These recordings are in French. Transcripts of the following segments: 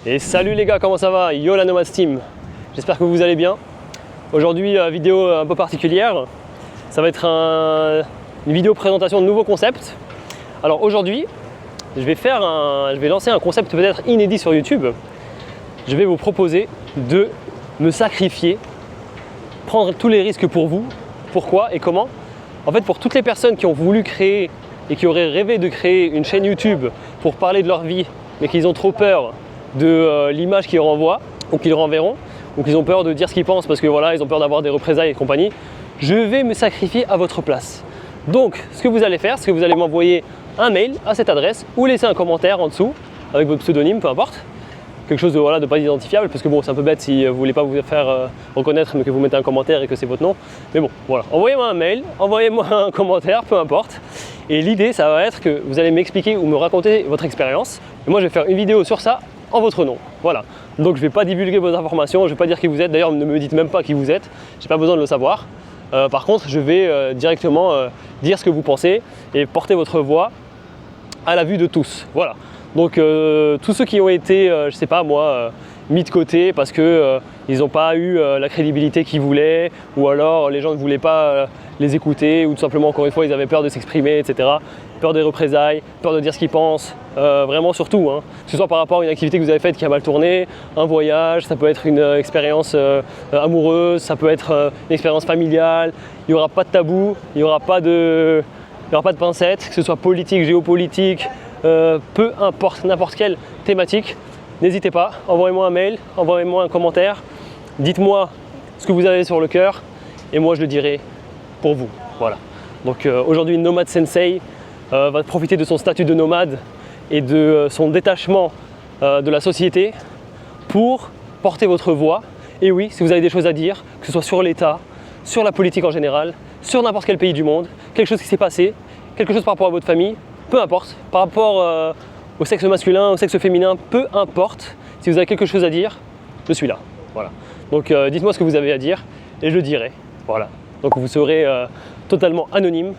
Et salut les gars, comment ça va? Yo la Nomad Team, j'espère que vous allez bien. Aujourd'hui, vidéo un peu particulière. Ça va être une vidéo présentation de nouveaux concepts. Alors aujourd'hui, je vais lancer un concept peut-être inédit sur YouTube. Je vais vous proposer de me sacrifier, prendre tous les risques pour vous. Pourquoi et comment? En fait, pour toutes les personnes qui ont voulu créer et qui auraient rêvé de créer une chaîne YouTube pour parler de leur vie, mais qu'ils ont trop peur de l'image qu'ils renvoient ou qu'ils renverront, ou qu'ils ont peur de dire ce qu'ils pensent parce que voilà, ils ont peur d'avoir des représailles et compagnie, je vais me sacrifier à votre place. Donc, ce que vous allez faire, c'est que vous allez m'envoyer un mail à cette adresse ou laisser un commentaire en dessous avec votre pseudonyme, peu importe. Quelque chose de, voilà, de pas identifiable, parce que bon, c'est un peu bête si vous voulez pas vous faire reconnaître, mais que vous mettez un commentaire et que c'est votre nom. Mais bon, voilà, envoyez-moi un mail, envoyez-moi un commentaire, peu importe. Et l'idée, ça va être que vous allez m'expliquer ou me raconter votre expérience. Et moi, je vais faire une vidéo sur ça en votre nom. Voilà. Donc, je vais pas divulguer vos informations, je vais pas dire qui vous êtes. D'ailleurs, ne me dites même pas qui vous êtes. J'ai pas besoin de le savoir. Par contre, je vais directement dire ce que vous pensez et porter votre voix à la vue de tous. Voilà. Donc tous ceux qui ont été, je sais pas moi, mis de côté parce que ils n'ont pas eu la crédibilité qu'ils voulaient, ou alors les gens ne voulaient pas les écouter, ou tout simplement encore une fois ils avaient peur de s'exprimer, etc. Peur des représailles, peur de dire ce qu'ils pensent, vraiment surtout, hein. Que ce soit par rapport à une activité que vous avez faite qui a mal tourné, un voyage, ça peut être une expérience amoureuse, ça peut être une expérience familiale, il n'y aura pas de tabou, il n'y aura pas de pincettes, que ce soit politique, géopolitique, peu importe, n'importe quelle thématique, n'hésitez pas, envoyez-moi un mail, envoyez-moi un commentaire, dites-moi ce que vous avez sur le cœur et moi je le dirai pour vous. Voilà. Donc aujourd'hui Nomad Sensei va profiter de son statut de nomade et de son détachement de la société pour porter votre voix. Et oui, si vous avez des choses à dire, que ce soit sur l'État, sur la politique en général, sur n'importe quel pays du monde, quelque chose qui s'est passé, quelque chose par rapport à votre famille, peu importe, par rapport au sexe masculin, au sexe féminin, peu importe, si vous avez quelque chose à dire, je suis là. Voilà. Donc dites-moi ce que vous avez à dire et je le dirai. Voilà. Donc vous serez totalement anonyme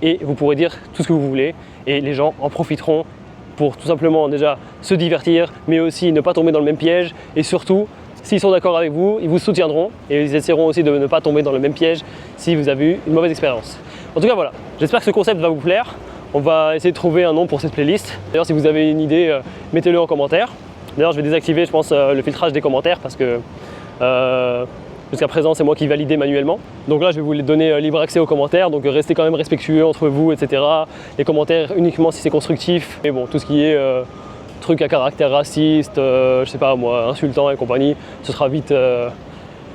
et vous pourrez dire tout ce que vous voulez et les gens en profiteront pour tout simplement déjà se divertir, mais aussi ne pas tomber dans le même piège et surtout, s'ils sont d'accord avec vous, ils vous soutiendront et ils essaieront aussi de ne pas tomber dans le même piège si vous avez eu une mauvaise expérience. En tout cas voilà, j'espère que ce concept va vous plaire. On va essayer de trouver un nom pour cette playlist. D'ailleurs, si vous avez une idée, mettez-le en commentaire. D'ailleurs, je vais désactiver, je pense, le filtrage des commentaires parce que jusqu'à présent, c'est moi qui validais manuellement. Donc là, je vais vous donner libre accès aux commentaires. Donc restez quand même respectueux entre vous, etc. Les commentaires uniquement si c'est constructif. Mais bon, tout ce qui est truc à caractère raciste, je sais pas moi, insultant et compagnie, ce sera vite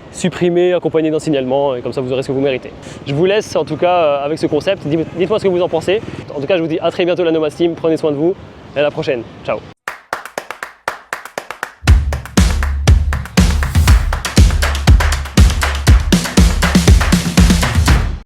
supprimé, accompagné d'un signalement, et comme ça vous aurez ce que vous méritez. Je vous laisse en tout cas avec ce concept, dites-moi ce que vous en pensez. En tout cas je vous dis à très bientôt la Nomad Team, prenez soin de vous et à la prochaine, ciao.